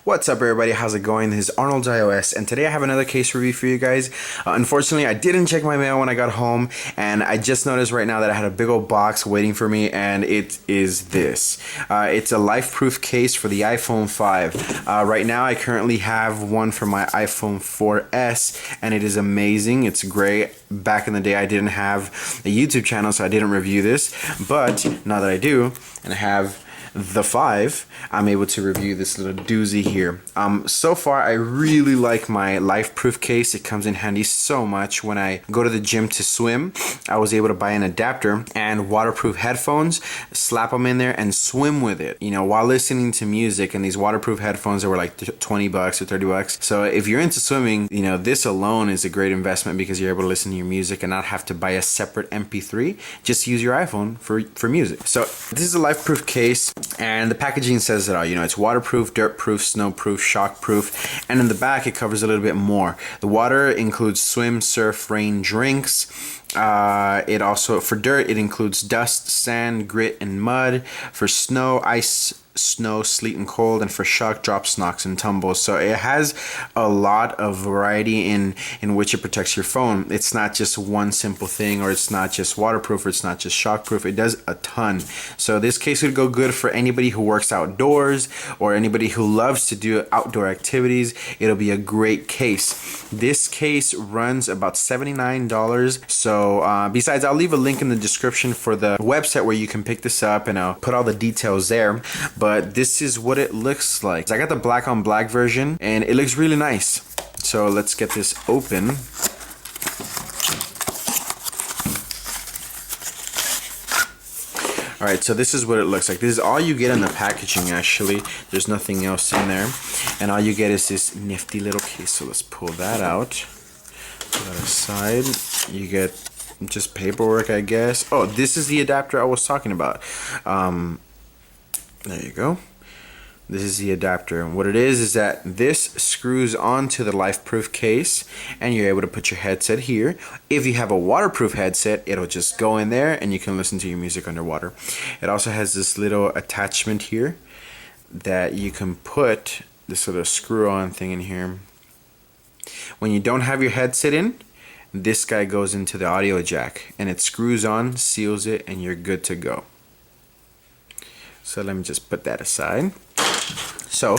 What's up everybody, how's it going? This is Arnolds iOS and today I have another case review for you guys. Unfortunately I didn't check my mail when I got home and I just noticed right now that I had a big old box waiting for me and it is this. It's a Lifeproof case for the iPhone 5. Right now I currently have one for my iPhone 4S and it is amazing. It's great. Back in the day I didn't have a YouTube channel so I didn't review this, but now that I do and I have the 5, I'm able to review this little doozy here. So far I really like my Lifeproof case. It comes in handy so much. When I go to the gym to swim, I was able to buy an adapter and waterproof headphones, slap them in there and swim with it, you know, while listening to music. And these waterproof headphones that were like 20 bucks or 30 bucks. So if you're into swimming, you know, this alone is a great investment because you're able to listen to your music and not have to buy a separate MP3. Just use your iPhone for music. So this is a Lifeproof case. And the packaging says it all, you know, it's waterproof, dirtproof, snowproof, shockproof, and in the back it covers a little bit more. The water includes swim, surf, rain drinks. It also, for dirt, it includes dust, sand, grit, and mud. For snow, ice, snow, sleet, and cold. And for shock, drops, knocks, and tumbles. So it has a lot of variety in which it protects your phone. It's not just one simple thing, or it's not just waterproof, or it's not just shockproof. It does a ton. So this case would go good for anybody who works outdoors or anybody who loves to do outdoor activities. It'll be a great case. This case runs about $79. So besides, I'll leave a link in the description for the website where you can pick this up, and I'll put all the details there. But this is what it looks like. I got the black on black version and it looks really nice. So let's get this open. Alright, so this is what it looks like. This is all you get in the packaging actually. There's nothing else in there. And all you get is this nifty little case. So let's pull that out. Put that aside. You get just paperwork, I guess. Oh, this is the adapter I was talking about. There you go. This is the adapter, and what it is that this screws onto the Lifeproof case and you're able to put your headset here. If you have a waterproof headset, it'll just go in there and you can listen to your music underwater. It also has this little attachment here that you can put this little screw-on thing in here. When you don't have your headset in, this guy goes into the audio jack and it screws on, seals it, and you're good to go. So let me just put that aside. So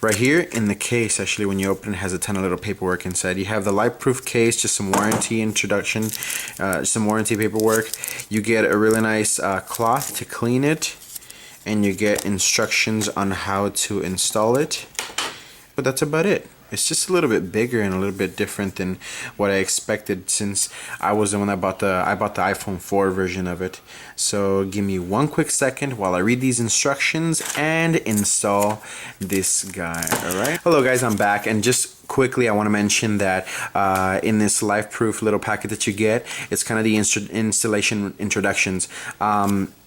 right here in the case, actually when you open it, has a ton of little paperwork inside. You have the Lifeproof case, just some warranty introduction, some warranty paperwork. You get a really nice cloth to clean it, and you get instructions on how to install it. But that's about it. It's just a little bit bigger and a little bit different than what I expected, since I was the one that bought the iPhone 4 version of it. So give me one quick second while I read these instructions and install this guy. Alright. Hello guys, I'm back, and just quickly I want to mention that in this Lifeproof little packet that you get, it's kind of the installation introductions.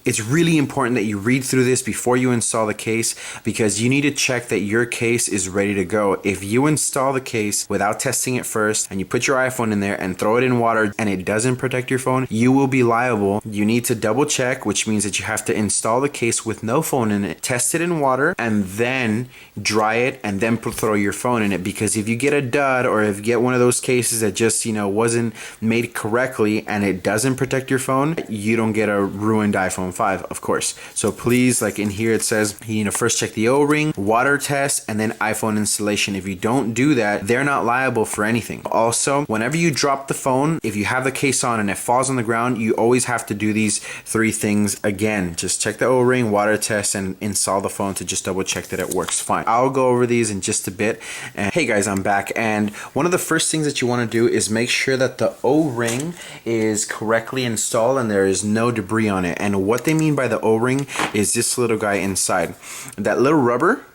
It's really important that you read through this before you install the case, because you need to check that your case is ready to go. If you install the case without testing it first and you put your iPhone in there and throw it in water and it doesn't protect your phone, you will be liable. You need to double check, which means that you have to install the case with no phone in it, test it in water, and then dry it, and then throw your phone in it. Because if you get a dud, or if you get one of those cases that just, you know, wasn't made correctly and it doesn't protect your phone, you don't get a ruined iPhone 5, of course. So please, like in here it says, you need to first check the O-ring, water test, and then iPhone installation. If you don't do that, they're not liable for anything. Also, whenever you drop the phone, if you have the case on and it falls on the ground, you always have to do these 3 things again. Just check the O-ring, water test, and install the phone to just double check that it works fine. I'll go over these in just a bit. And hey guys, I'm back, and one of the first things that you want to do is make sure that the O-ring is correctly installed and there is no debris on it. And what they mean by the O-ring is this little guy inside. That little rubber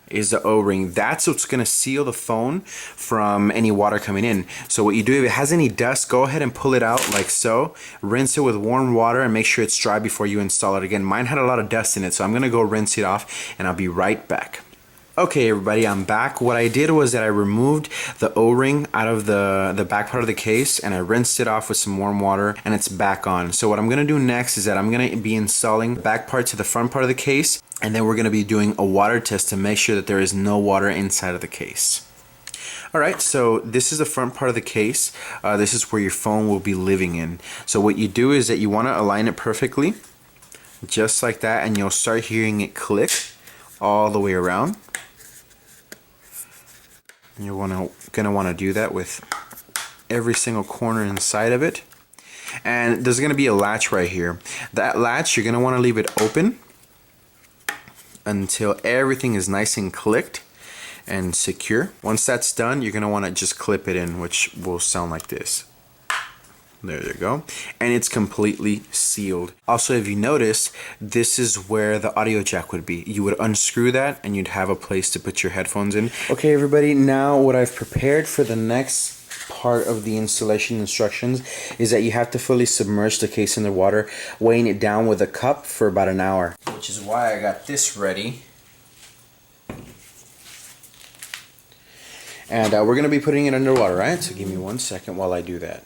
is the O-ring. That's what's going to seal the phone from any water coming in. So what you do, if it has any dust, go ahead and pull it out like so, rinse it with warm water, and make sure it's dry before you install it again. Mine had a lot of dust in it, so I'm going to go rinse it off and I'll be right back. Okay, everybody, I'm back. What I did was that I removed the O-ring out of the back part of the case, and I rinsed it off with some warm water, and it's back on. So what I'm going to do next is that I'm going to be installing the back part to the front part of the case, and then we're going to be doing a water test to make sure that there is no water inside of the case. Alright, so this is the front part of the case. This is where your phone will be living in. So what you do is that you want to align it perfectly, just like that, and you'll start hearing it click all the way around. You're gonna want to do that with every single corner inside of it. And there's gonna be a latch right here. That latch, you're gonna want to leave it open until everything is nice and clicked and secure. Once that's done, you're gonna want to just clip it in, which will sound like this. There you go. And it's completely sealed. Also, if you notice, this is where the audio jack would be. You would unscrew that and you'd have a place to put your headphones in. Okay, everybody, now what I've prepared for the next part of the installation instructions is that you have to fully submerge the case in the water, weighing it down with a cup for about an hour. Which is why I got this ready. And we're going to be putting it underwater, right? So give me 1 second while I do that.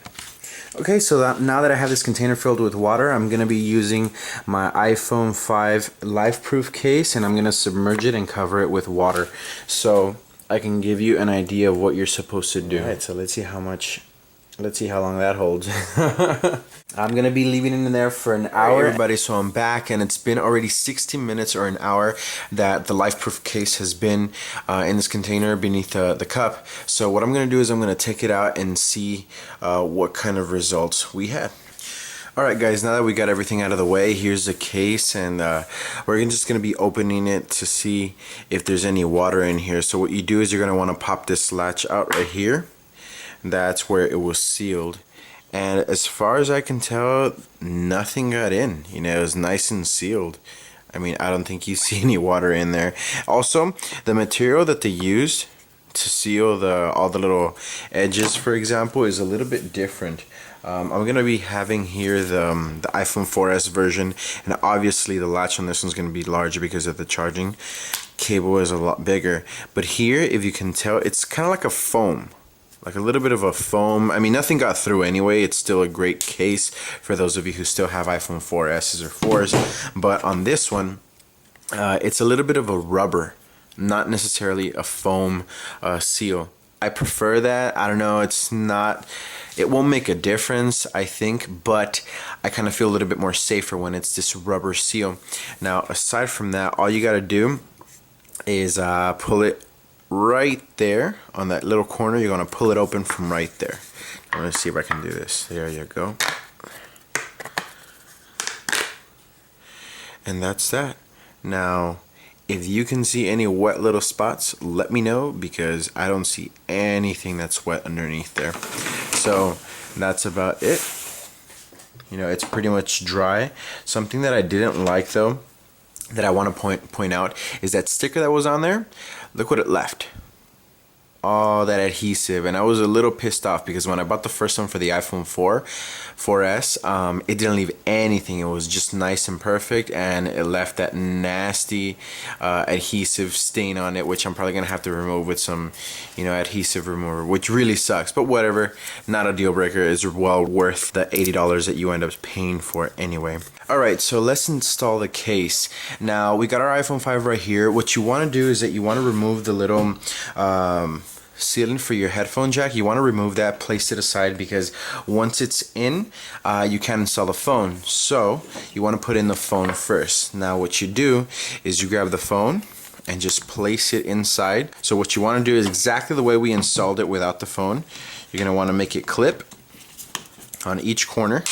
Okay, so now that I have this container filled with water, I'm going to be using my iPhone 5 Lifeproof case, and I'm going to submerge it and cover it with water so I can give you an idea of what you're supposed to do. Alright, so let's see how long that holds. I'm going to be leaving it in there for an hour. Everybody, so I'm back, and it's been already 60 minutes or an hour that the Lifeproof case has been in this container beneath the cup. So what I'm going to do is I'm going to take it out and see what kind of results we had. Alright guys, now that we got everything out of the way, here's the case, and we're just going to be opening it to see if there's any water in here. So what you do is you're going to want to pop this latch out right here. That's where it was sealed, and as far as I can tell, nothing got in. You know, it was nice and sealed. I mean, I don't think you see any water in there. Also, the material that they used to seal all the little edges, for example, is a little bit different. I'm gonna be having here the iPhone 4S version, and obviously the latch on this one's gonna be larger because of the charging cable is a lot bigger. But here, if you can tell, it's kind of like a foam. Like a little bit of a foam. I mean, nothing got through anyway. It's still a great case for those of you who still have iPhone 4S's or 4s. But on this one, it's a little bit of a rubber, not necessarily a foam seal. I prefer that. I don't know. It won't make a difference, I think, but I kind of feel a little bit more safer when it's this rubber seal. Now, aside from that, all you got to do is pull it right there on that little corner. You're going to pull it open from right there. I'm going to see if I can do this. There you go. And that's that. Now, if you can see any wet little spots, let me know, because I don't see anything that's wet underneath there. So that's about it. You know, it's pretty much dry. Something that I didn't like though, that I want to point out, is that sticker that was on there. Look what it left. All that adhesive, and I was a little pissed off because when I bought the first one for the iPhone 4S, it didn't leave anything. It was just nice and perfect, and it left that nasty adhesive stain on it, which I'm probably gonna have to remove with some, adhesive remover, which really sucks. But whatever, not a deal breaker. It's well worth the $80 that you end up paying for it anyway. Alright, so let's install the case. Now we got our iPhone 5 right here. What you want to do is that you want to remove the little sealing for your headphone jack. You want to remove that, place it aside, because once it's in, you can't install the phone. So you want to put in the phone first. Now what you do is you grab the phone and just place it inside. So what you want to do is exactly the way we installed it without the phone. You're going to want to make it clip on each corner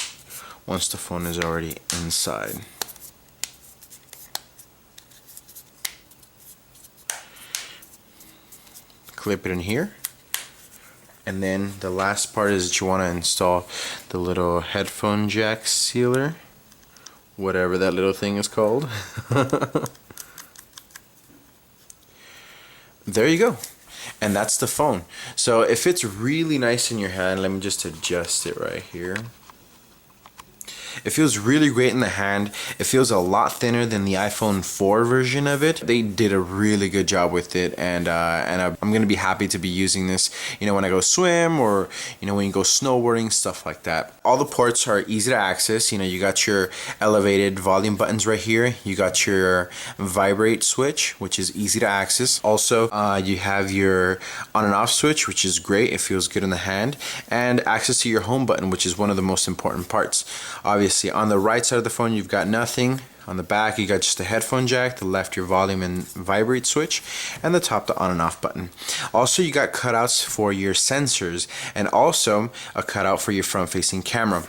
once the phone is already inside. Clip it in here, and then the last part is that you want to install the little headphone jack sealer, whatever that little thing is called. There you go, and that's the phone. So if it's really nice in your hand, let me just adjust it right here. It feels really great in the hand. It feels a lot thinner than the iPhone 4 version of it. They did a really good job with it, and I'm gonna be happy to be using this, you know, when I go swim, or you know, when you go snowboarding, stuff like that. All the ports are easy to access. You know, you got your elevated volume buttons right here. You got your vibrate switch, which is easy to access. Also, you have your on and off switch, which is great. It feels good in the hand, and access to your home button, which is one of the most important parts. Obviously, on the right side of the phone, you've got nothing. On the back, you got just a headphone jack. The left, your volume and vibrate switch, and the top, the on and off button. Also, you got cutouts for your sensors, and also a cutout for your front-facing camera.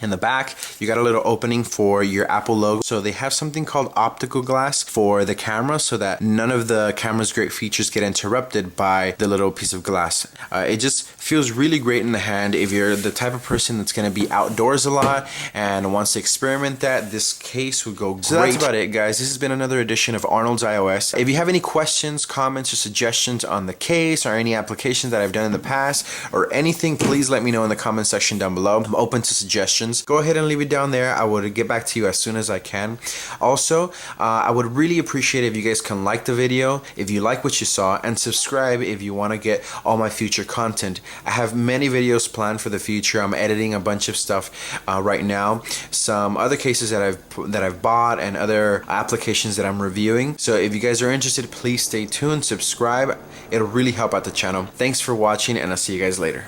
In the back, you got a little opening for your Apple logo. So they have something called optical glass for the camera, so that none of the camera's great features get interrupted by the little piece of glass. It just feels really great in the hand. If you're the type of person that's going to be outdoors a lot and wants to experiment that, this case would go great. So that's about it, guys. This has been another edition of Arnold's iOS. If you have any questions, comments, or suggestions on the case, or any applications that I've done in the past, or anything, please let me know in the comment section down below. I'm open to suggestions. Go ahead and leave it down there. I will get back to you as soon as I can. Also, I would really appreciate if you guys can like the video if you like what you saw, and subscribe if you want to get all my future content. I have many videos planned for the future. I'm editing a bunch of stuff right now. Some other cases that I've bought, and other applications that I'm reviewing. So if you guys are interested, please stay tuned, subscribe. It'll really help out the channel. Thanks for watching, and I'll see you guys later.